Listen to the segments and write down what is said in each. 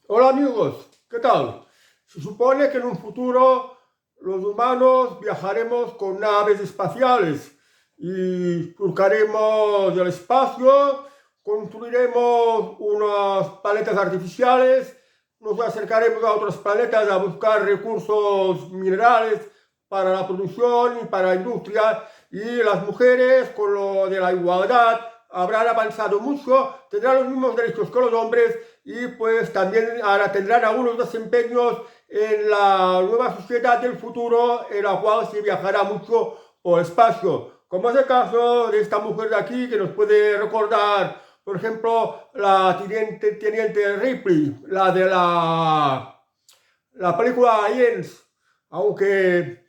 Hola amigos, ¿qué tal? Se supone que en un futuro los humanos viajaremos con naves espaciales y surcaremos el espacio, construiremos unos planetas artificiales, nos acercaremos a otros planetas a buscar recursos minerales para la producción y para la industria, y las mujeres, con lo de la igualdad, habrán avanzado mucho, tendrán los mismos derechos que los hombres y pues también ahora tendrán algunos desempeños en la nueva sociedad del futuro, en la cual se viajará mucho por espacio. Como es el caso de esta mujer de aquí, que nos puede recordar, por ejemplo, la teniente Ripley, la de la película Aliens, aunque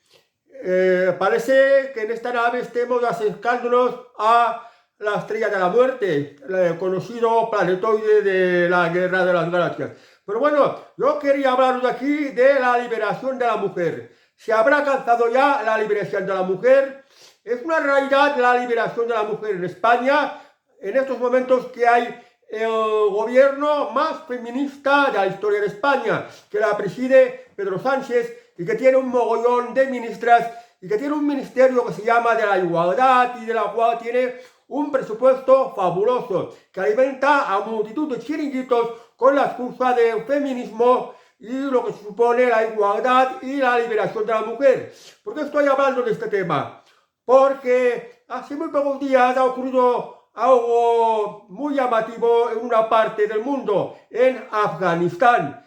parece que en esta nave estemos acercándonos a la estrella de la muerte, el conocido planetoide de la Guerra de las Galaxias. Pero bueno, yo quería hablaros aquí de la liberación de la mujer. ¿Se habrá alcanzado ya la liberación de la mujer? Es una realidad la liberación de la mujer en España, en estos momentos que hay el gobierno más feminista de la historia de España, que la preside Pedro Sánchez y que tiene un mogollón de ministras y que tiene un ministerio que se llama de la igualdad y de la cual tiene un presupuesto fabuloso que alimenta a multitud de chiringuitos con la excusa del feminismo y lo que supone la igualdad y la liberación de la mujer. ¿Por qué estoy hablando de este tema? Porque hace muy pocos días ha ocurrido algo muy llamativo en una parte del mundo, en Afganistán,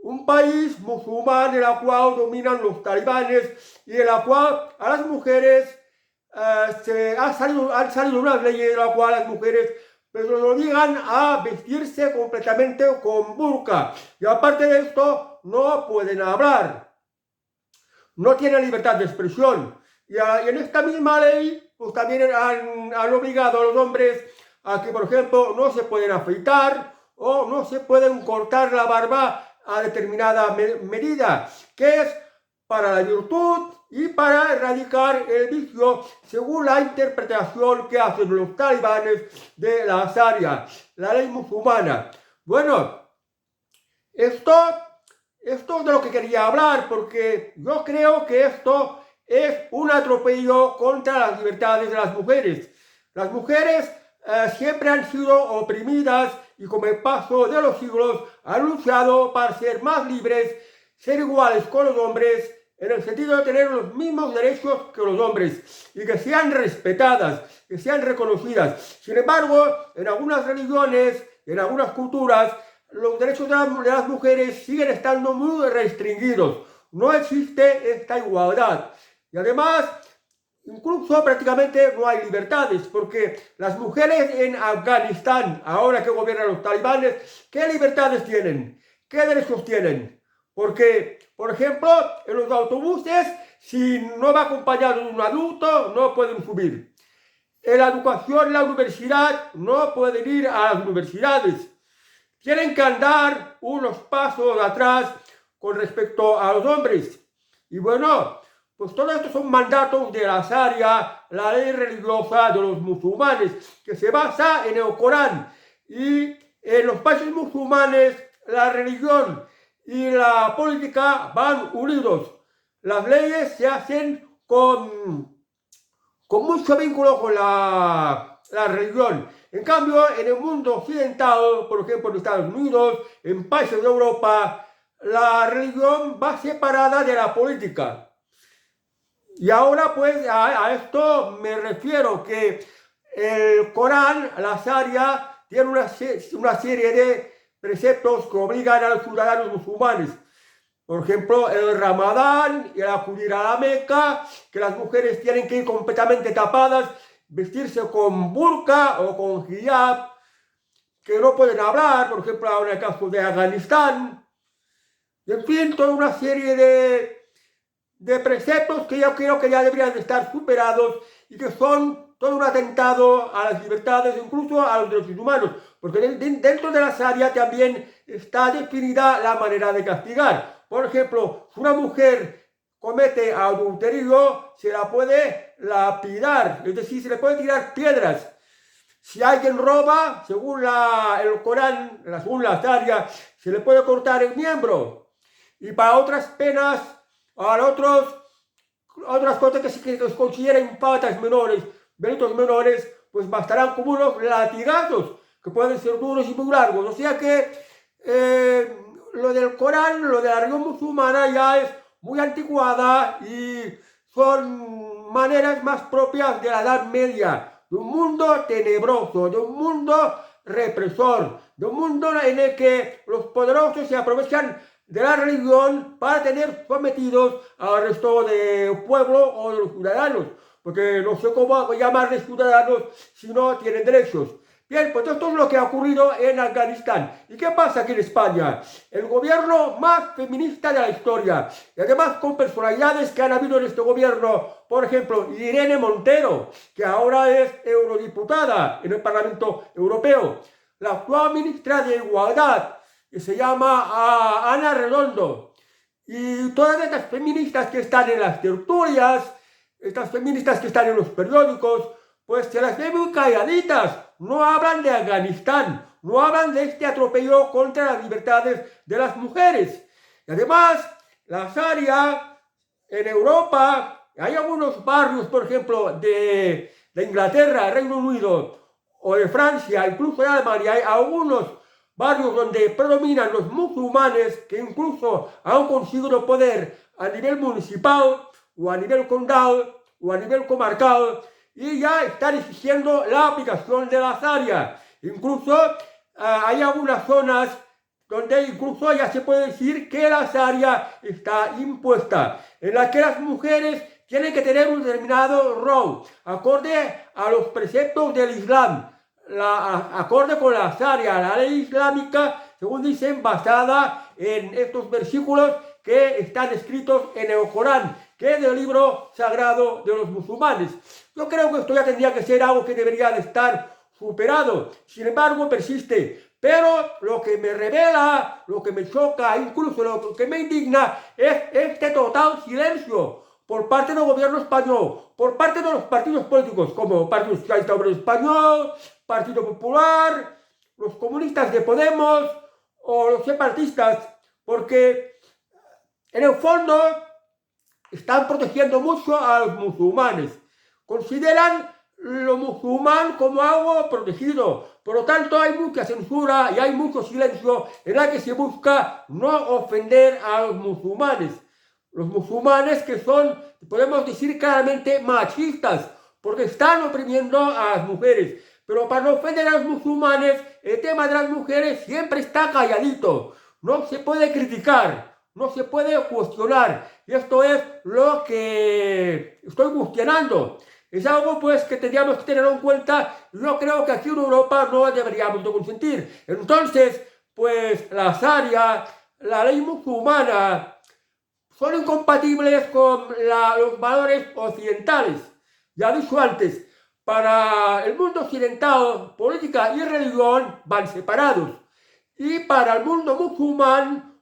un país musulmán en el cual dominan los talibanes y en la cual a las mujeres han salido unas leyes en las cuales las mujeres pues, los obligan a vestirse completamente con burka. Y aparte de esto, no pueden hablar, no tienen libertad de expresión. Y en esta misma ley, pues también han obligado a los hombres a que, por ejemplo, no se pueden afeitar o no se pueden cortar la barba a determinada medida, que es para la virtud y para erradicar el vicio, según la interpretación que hacen los talibanes de la Sharia, la ley musulmana. Bueno, esto, esto es de lo que quería hablar, porque yo creo que esto es un atropello contra las libertades de las mujeres. Las mujeres siempre han sido oprimidas y con el paso de los siglos han luchado para ser más libres, ser iguales con los hombres, en el sentido de tener los mismos derechos que los hombres y que sean respetadas, que sean reconocidas. Sin embargo, en algunas religiones, en algunas culturas, los derechos de las mujeres siguen estando muy restringidos. No existe esta igualdad. Y además, incluso prácticamente no hay libertades, porque las mujeres en Afganistán, ahora que gobiernan los talibanes, ¿qué libertades tienen? ¿Qué derechos tienen? Porque, por ejemplo, en los autobuses, si no va acompañado de un adulto, no pueden subir. En la educación, en la universidad, no pueden ir a las universidades. Tienen que andar unos pasos atrás con respecto a los hombres. Y bueno, pues todo esto son mandatos de la Sharia, la ley religiosa de los musulmanes, que se basa en el Corán. Y en los países musulmanes la religión y la política van unidos. Las leyes se hacen con mucho vínculo con la religión. En cambio, en el mundo occidental, por ejemplo en Estados Unidos, en países de Europa, la religión va separada de la política. Y ahora pues a esto me refiero, que el Corán, la Sharia, tiene una serie de preceptos que obligan a los ciudadanos musulmanes. Por ejemplo, el Ramadán, el acudir a la Meca, que las mujeres tienen que ir completamente tapadas, vestirse con burka o con hijab, que no pueden hablar, por ejemplo, ahora en el caso de Afganistán. Y en fin, toda una serie de preceptos que yo creo que ya deberían de estar superados y que son todo un atentado a las libertades, incluso a los derechos humanos, porque dentro de la Sharia también está definida la manera de castigar. Por ejemplo, si una mujer comete adulterio, se la puede lapidar, es decir, se le puede tirar piedras. Si alguien roba, según el Corán, según la Sharia, se le puede cortar el miembro. Y para otras penas, para otras cosas que se consideren faltas menores, delitos menores, pues bastarán como unos latigazos, que pueden ser duros y muy largos. O sea que lo del Corán, lo de la religión musulmana ya es muy anticuada y son maneras más propias de la Edad Media, de un mundo tenebroso, de un mundo represor, de un mundo en el que los poderosos se aprovechan de la religión para tener sometidos al resto del pueblo o de los ciudadanos, porque no sé cómo llamarles ciudadanos si no tienen derechos. Bien, pues esto es lo que ha ocurrido en Afganistán. ¿Y qué pasa aquí en España? El gobierno más feminista de la historia, y además con personalidades que han habido en este gobierno, por ejemplo, Irene Montero, que ahora es eurodiputada en el Parlamento Europeo, la actual ministra de Igualdad, que se llama Ana Redondo, y todas estas feministas que están en las tertulias, estas feministas que están en los periódicos, pues se las ve muy calladitas, no hablan de Afganistán, no hablan de este atropello contra las libertades de las mujeres. Y además, la Sharia en Europa, hay algunos barrios, por ejemplo, de Inglaterra, Reino Unido, o de Francia, incluso de Alemania, hay algunos barrios donde predominan los musulmanes que incluso han conseguido poder a nivel municipal, o a nivel condal, o a nivel comarcal, y ya están exigiendo la aplicación de la Sharia. Incluso hay algunas zonas donde incluso ya se puede decir que la Sharia está impuesta, en la que las mujeres tienen que tener un determinado rol, acorde a los preceptos del Islam, acorde con la Sharia, la ley islámica, según dicen, basada en estos versículos que están escritos en el Corán, que es el libro sagrado de los musulmanes. Yo creo que esto ya tendría que ser algo que debería de estar superado. Sin embargo, persiste. Pero lo que me revela, lo que me choca, incluso lo que me indigna, es este total silencio por parte del gobierno español, por parte de los partidos políticos, como Partido Socialista Obrero Español, Partido Popular, los comunistas de Podemos o los separatistas, porque en el fondo están protegiendo mucho a los musulmanes. Consideran lo musulmán como algo protegido. Por lo tanto, hay mucha censura y hay mucho silencio en la que se busca no ofender a los musulmanes. Los musulmanes que son, podemos decir claramente, machistas, porque están oprimiendo a las mujeres. Pero para no ofender a los musulmanes, el tema de las mujeres siempre está calladito. No se puede criticar, no se puede cuestionar. Y esto es lo que estoy cuestionando. Es algo pues que tendríamos que tener en cuenta. Yo creo que aquí en Europa no deberíamos de consentir. Entonces, pues la Sharia, la ley musulmana, son incompatibles con los valores occidentales. Ya he dicho antes, para el mundo occidental, política y religión van separados. Y para el mundo musulmán,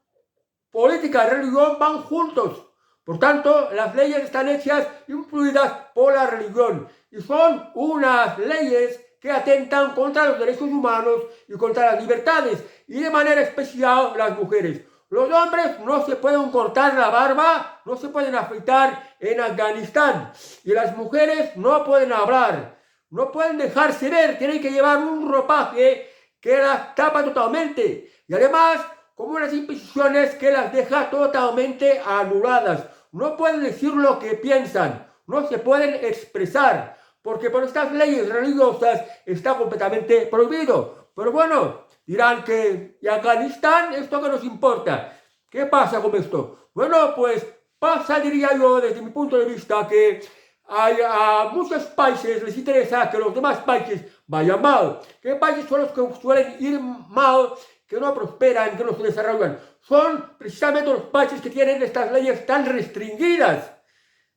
política y religión van juntos. Por tanto, las leyes están hechas influidas por la religión y son unas leyes que atentan contra los derechos humanos y contra las libertades, y de manera especial las mujeres. Los hombres no se pueden cortar la barba, no se pueden afeitar en Afganistán, y las mujeres no pueden hablar, no pueden dejarse ver, tienen que llevar un ropaje que las tapa totalmente, y además como unas imposiciones que las deja totalmente anuladas. No pueden decir lo que piensan, no se pueden expresar, porque por estas leyes religiosas está completamente prohibido. Pero bueno, dirán que ¿y Afganistán esto qué nos importa? ¿Qué pasa con esto? Bueno, pues pasa, diría yo, desde mi punto de vista, que a muchos países les interesa que los demás países vayan mal. ¿Qué países son los que suelen ir mal, que no prosperan, que no se desarrollan? Son precisamente los países que tienen estas leyes tan restringidas,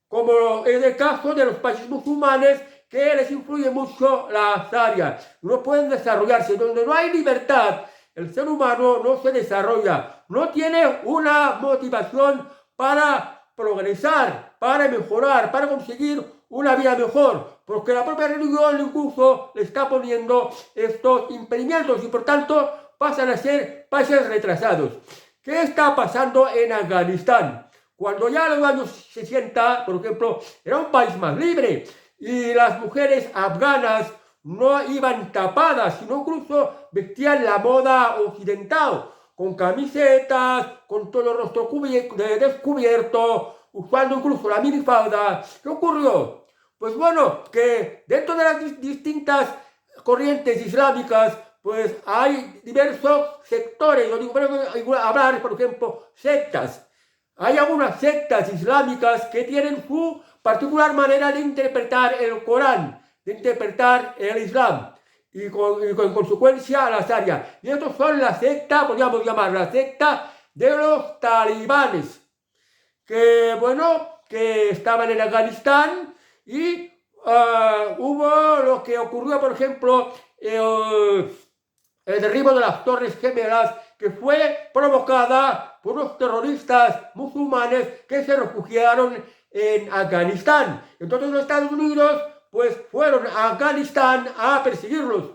como es el caso de los países musulmanes, que les influye mucho la Sharia. No pueden desarrollarse. Donde no hay libertad, el ser humano no se desarrolla, no tiene una motivación para progresar, para mejorar, para conseguir una vida mejor, porque la propia religión incluso le está poniendo estos impedimentos y por tanto pasan a ser países retrasados. ¿Qué está pasando en Afganistán? Cuando ya en los años 60, por ejemplo, era un país más libre y las mujeres afganas no iban tapadas, sino incluso vestían la moda occidental, con camisetas, con todo el rostro descubierto, usando incluso la minifalda. ¿Qué ocurrió? Pues bueno, que dentro de las distintas corrientes islámicas, pues hay diversos sectores. Yo digo, bueno, hablar, por ejemplo, sectas. Hay algunas sectas islámicas que tienen su particular manera de interpretar el Corán, de interpretar el Islam y con consecuencia la Sharia. Y estos son la secta, podríamos llamar la secta de los talibanes, que bueno, que estaban en Afganistán y hubo lo que ocurrió, por ejemplo, el derribo de las Torres Gemelas, que fue provocada por unos terroristas musulmanes que se refugiaron en Afganistán. Entonces los Estados Unidos pues fueron a Afganistán a perseguirlos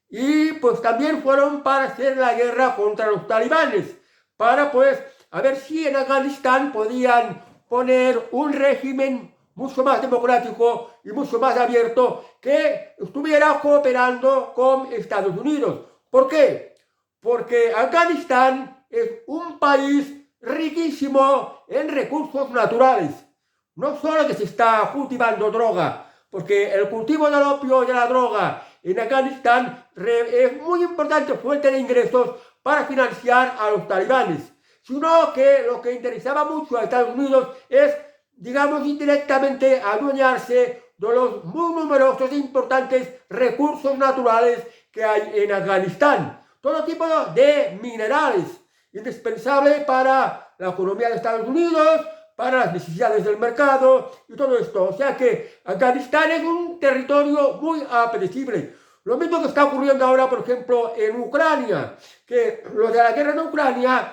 y pues también fueron para hacer la guerra contra los talibanes, para pues a ver si en Afganistán podían poner un régimen mucho más democrático y mucho más abierto que estuviera cooperando con Estados Unidos. ¿Por qué? Porque Afganistán es un país riquísimo en recursos naturales. No solo que se está cultivando droga, porque el cultivo del opio y de la droga en Afganistán es muy importante fuente de ingresos para financiar a los talibanes, sino que lo que interesaba mucho a Estados Unidos es, digamos, indirectamente adueñarse de los muy numerosos e importantes recursos naturales que hay en Afganistán. Todo tipo de minerales, indispensables para la economía de Estados Unidos, para las necesidades del mercado y todo esto. O sea que Afganistán es un territorio muy apetecible. Lo mismo que está ocurriendo ahora, por ejemplo, en Ucrania, que los de la guerra de Ucrania,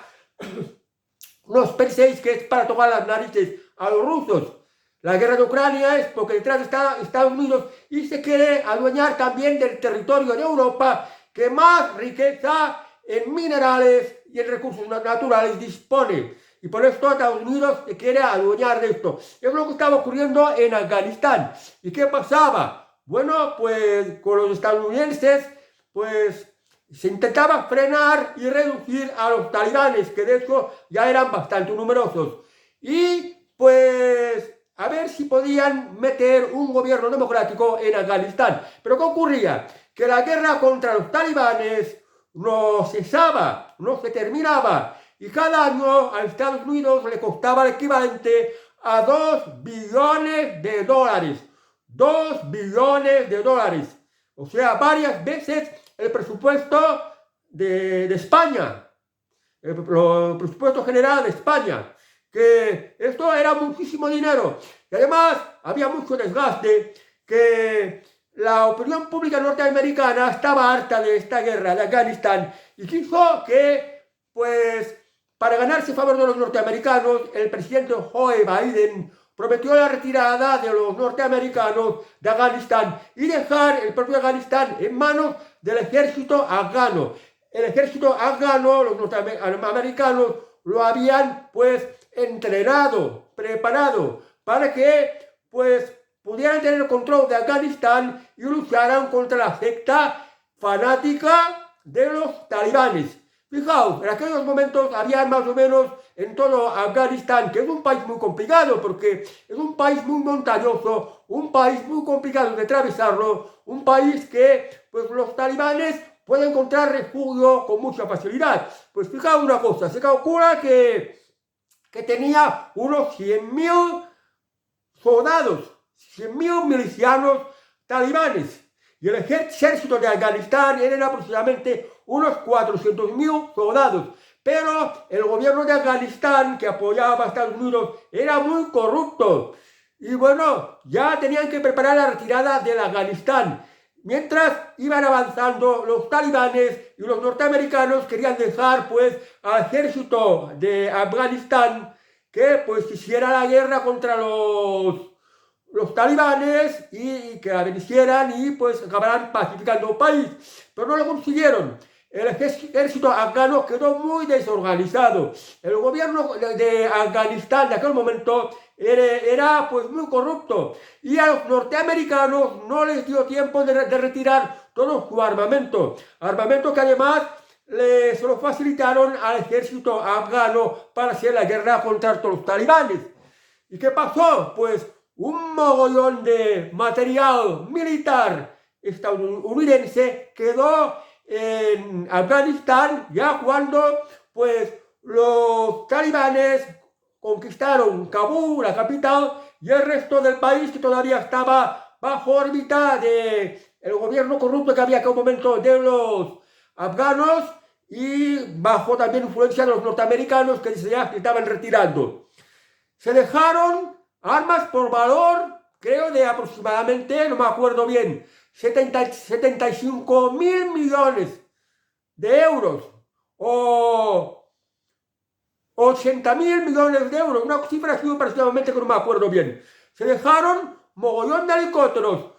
no os penséis que es para tomar las narices a los rusos. La guerra de Ucrania es porque detrás está Estados Unidos y se quiere adueñar también del territorio de Europa que más riqueza en minerales y en recursos naturales dispone. Y por esto Estados Unidos se quiere adueñar de esto. Es lo que estaba ocurriendo en Afganistán. ¿Y qué pasaba? Bueno, pues con los estadounidenses, pues se intentaba frenar y reducir a los talibanes, que de hecho ya eran bastante numerosos. Y pues a ver si podían meter un gobierno democrático en Afganistán. Pero ¿qué ocurría? Que la guerra contra los talibanes no cesaba, no se terminaba. Y cada año a Estados Unidos le costaba el equivalente a 2 billones de dólares. 2 billones de dólares. O sea, varias veces el presupuesto de España. El presupuesto general de España. Que esto era muchísimo dinero. Y además había mucho desgaste, que la opinión pública norteamericana estaba harta de esta guerra de Afganistán y quiso que, pues, para ganarse favor de los norteamericanos, el presidente Joe Biden prometió la retirada de los norteamericanos de Afganistán y dejar el propio Afganistán en manos del ejército afgano. El ejército afgano, los norteamericanos lo habían pues entrenado, preparado para que pues pudieran tener el control de Afganistán y lucharan contra la secta fanática de los talibanes. Fijaos, en aquellos momentos había más o menos en todo Afganistán, que es un país muy complicado porque es un país muy montañoso, un país muy complicado de atravesarlo, un país que pues los talibanes pueden encontrar refugio con mucha facilidad. Pues fijaos una cosa, se calcula que tenía unos 100.000 soldados, 100.000 milicianos talibanes. Y el ejército de Afganistán eran aproximadamente unos 400.000 soldados. Pero el gobierno de Afganistán, que apoyaba a Estados Unidos, era muy corrupto. Y bueno, ya tenían que preparar la retirada del Afganistán. Mientras iban avanzando los talibanes y los norteamericanos querían dejar pues al ejército de Afganistán que pues hiciera la guerra contra los los talibanes y que la vencieran y pues acabarán pacificando el país. Pero no lo consiguieron. El ejército afgano quedó muy desorganizado. El gobierno de Afganistán de aquel momento era pues muy corrupto y a los norteamericanos no les dio tiempo de retirar todo su armamento. Armamento que además se lo facilitaron al ejército afgano para hacer la guerra contra todos los talibanes. ¿Y qué pasó? Pues un mogollón de material militar estadounidense quedó en Afganistán ya cuando pues los talibanes conquistaron Kabul, la capital, y el resto del país que todavía estaba bajo órbita del gobierno corrupto que había en aquel momento de los afganos y bajo también influencia de los norteamericanos que ya estaban retirando. Se dejaron armas por valor, creo, de aproximadamente, no me acuerdo bien, 75.000 millones de euros o 80.000 millones de euros, una cifra así aproximadamente que no me acuerdo bien. Se dejaron mogollón de helicópteros,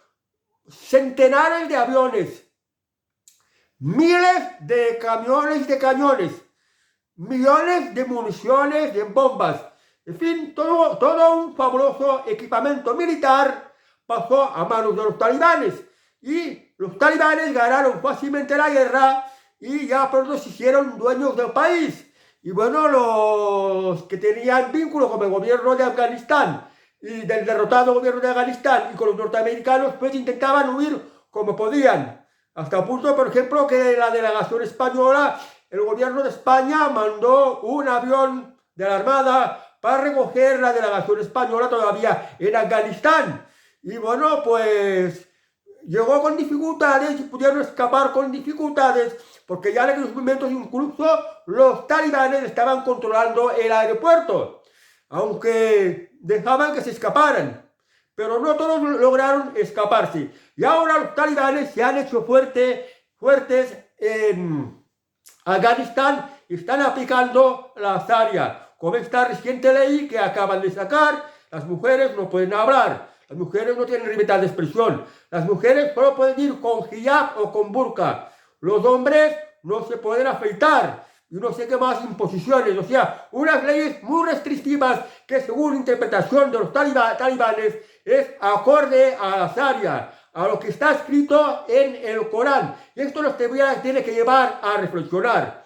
centenares de aviones, miles de cañones, millones de municiones, de bombas. En fin, todo un fabuloso equipamiento militar pasó a manos de los talibanes. Y los talibanes ganaron fácilmente la guerra y ya pronto se hicieron dueños del país. Y bueno, los que tenían vínculos con el gobierno de Afganistán y del derrotado gobierno de Afganistán y con los norteamericanos, pues intentaban huir como podían. Hasta el punto, por ejemplo, que la delegación española, el gobierno de España mandó un avión de la Armada para recoger la delegación española todavía en Afganistán. Y bueno, pues llegó con dificultades y pudieron escapar con dificultades porque ya en aquellos momentos incluso los talibanes estaban controlando el aeropuerto, aunque dejaban que se escaparan. Pero no todos lograron escaparse. Y ahora los talibanes se han hecho fuertes en Afganistán y están aplicando la Sharia. Con esta reciente ley que acaban de sacar, las mujeres no pueden hablar. Las mujeres no tienen libertad de expresión. Las mujeres solo pueden ir con hijab o con burka. Los hombres no se pueden afeitar. Y no sé qué más imposiciones. O sea, unas leyes muy restrictivas que según interpretación de los talibanes es acorde a la Sharia, a lo que está escrito en el Corán. Y esto nos tiene que llevar a reflexionar.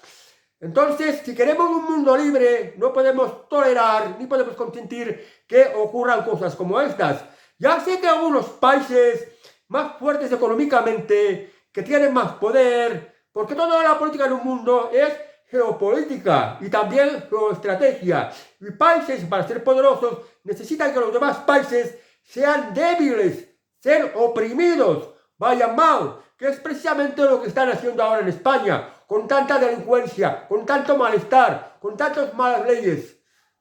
Entonces, si queremos un mundo libre, no podemos tolerar ni podemos consentir que ocurran cosas como estas. Ya sé que algunos países más fuertes económicamente, que tienen más poder, porque toda la política en un mundo es geopolítica y también geoestrategia. Y países, para ser poderosos, necesitan que los demás países sean débiles, ser oprimidos, vayan mal, que es precisamente lo que están haciendo ahora en España, con tanta delincuencia, con tanto malestar, con tantas malas leyes.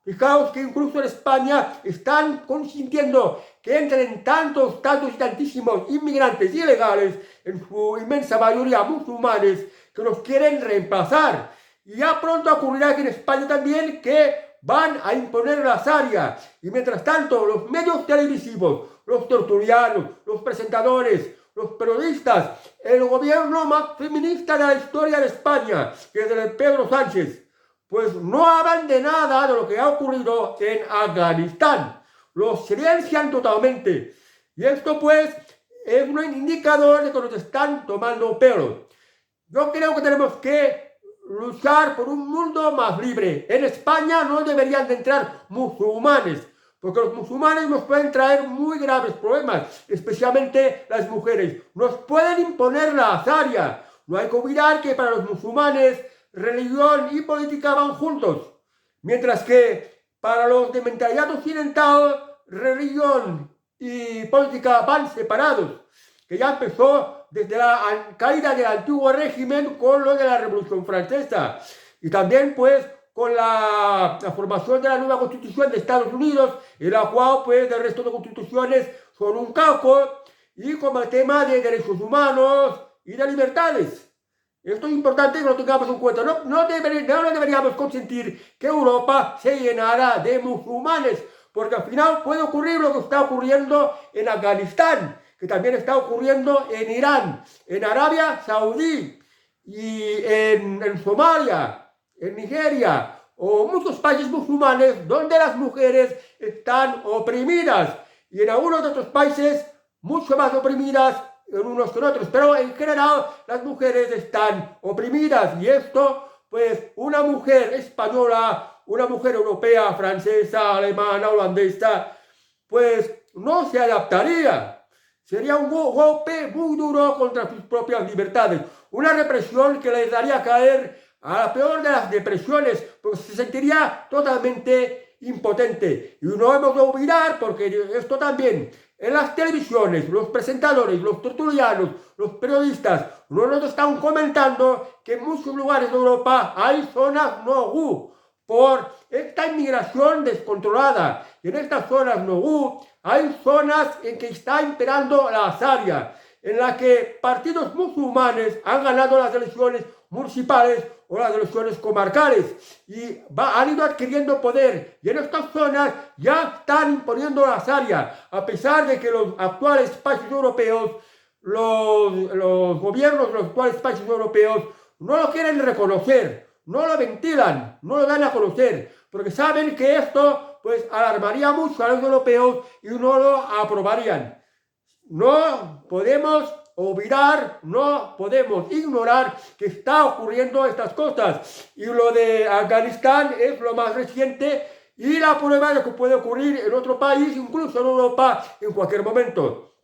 Fijaos que incluso en España están consintiendo que entren tantos y tantísimos inmigrantes ilegales, en su inmensa mayoría musulmanes, que los quieren reemplazar. Y ya pronto ocurrirá aquí en España también que van a imponer la Sharia. Y mientras tanto, los medios televisivos, los tertulianos, los presentadores, los periodistas, el gobierno más feminista de la historia de España, que es el de Pedro Sánchez, pues no hablan de nada de lo que ha ocurrido en Afganistán. Los silencian totalmente. Y esto pues es un indicador de que nos están tomando pelo. Yo creo que tenemos que luchar por un mundo más libre. En España no deberían de entrar musulmanes, porque los musulmanes nos pueden traer muy graves problemas, especialmente las mujeres. Nos pueden imponer la Sharia. No hay que olvidar que para los musulmanes religión y política van juntos, mientras que para los de mentalidad occidental, religión y política van separados, que ya empezó desde la caída del antiguo régimen con lo de la Revolución Francesa y también pues con la formación de la nueva Constitución de Estados Unidos, en la cual pues el resto de constituciones son un caco, y con el tema de derechos humanos y de libertades. Esto es importante que lo tengamos en cuenta. No deberíamos consentir que Europa se llenara de musulmanes, porque al final puede ocurrir lo que está ocurriendo en Afganistán, que también está ocurriendo en Irán, en Arabia Saudí y en Somalia, en Nigeria o muchos países musulmanes donde las mujeres están oprimidas y en algunos de otros países mucho más oprimidas en unos que en otros, pero en general las mujeres están oprimidas y esto, pues una mujer española, una mujer europea, francesa, alemana, holandesa, pues no se adaptaría. Sería un golpe muy duro contra sus propias libertades, una represión que les daría caer a la peor de las depresiones, porque se sentiría totalmente impotente. Y no hemos de olvidar, porque esto también, en las televisiones, los presentadores, los tertulianos, los periodistas, no nos están comentando que en muchos lugares de Europa hay zonas no-GU por esta inmigración descontrolada. Y en estas zonas no-GU hay zonas en que está imperando la Sharia, en la que partidos musulmanes han ganado las elecciones municipales o las elecciones comarcales y han ido adquiriendo poder y en estas zonas ya están imponiendo la Sharia, a pesar de que los actuales países europeos, los gobiernos de los actuales países europeos no lo quieren reconocer, no lo ventilan, no lo dan a conocer, porque saben que esto pues alarmaría mucho a los europeos y no lo aprobarían. No podemos olvidar, no podemos ignorar que está ocurriendo estas cosas. Y lo de Afganistán es lo más reciente y la prueba de que puede ocurrir en otro país, incluso en Europa, en cualquier momento.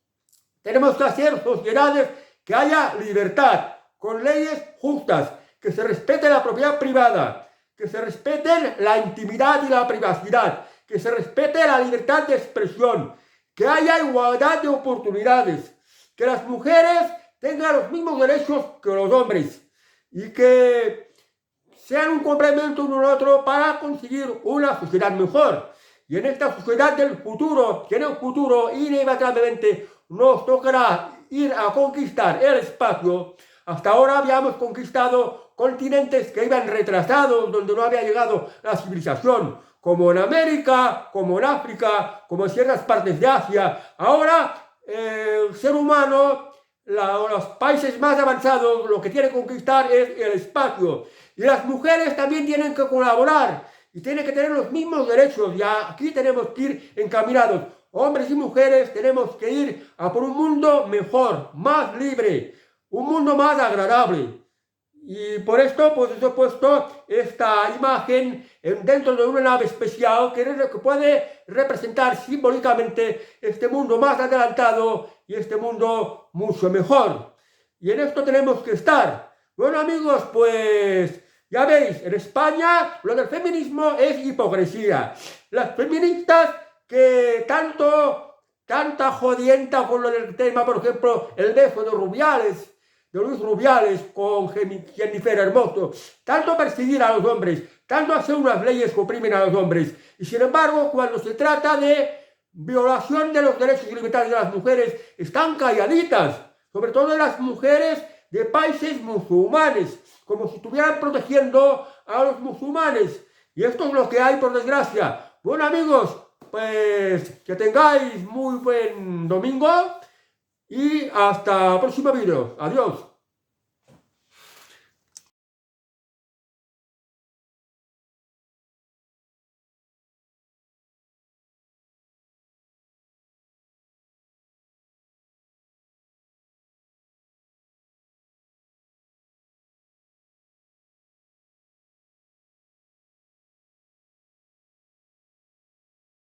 Tenemos que hacer sociedades que haya libertad, con leyes justas, que se respete la propiedad privada, que se respeten la intimidad y la privacidad, que se respete la libertad de expresión, que haya igualdad de oportunidades, que las mujeres tengan los mismos derechos que los hombres y que sean un complemento uno al otro para conseguir una sociedad mejor. Y en esta sociedad del futuro, que en el futuro inevitablemente nos tocará ir a conquistar el espacio, hasta ahora habíamos conquistado continentes que iban retrasados, donde no había llegado la civilización, como en América, como en África, como en ciertas partes de Asia. Ahora el ser humano, los países más avanzados, lo que tiene que conquistar es el espacio. Y las mujeres también tienen que colaborar y tienen que tener los mismos derechos. Y aquí tenemos que ir encaminados. Hombres y mujeres tenemos que ir a por un mundo mejor, más libre, un mundo más agradable. Y por esto, pues he puesto esta imagen dentro de una nave especial que puede representar simbólicamente este mundo más adelantado y este mundo mucho mejor. Y en esto tenemos que estar. Bueno, amigos, pues ya veis, en España lo del feminismo es hipocresía. Las feministas que tanta jodienta con lo del tema, por ejemplo, el beso de Luis Rubiales con Jennifer Hermoso, tanto perseguir a los hombres, tanto hacer unas leyes que oprimen a los hombres, y sin embargo, cuando se trata de violación de los derechos y libertades de las mujeres, están calladitas, sobre todo las mujeres de países musulmanes, como si estuvieran protegiendo a los musulmanes, y esto es lo que hay, por desgracia. Bueno, amigos, pues que tengáis muy buen domingo, y hasta el próximo vídeo. Adiós.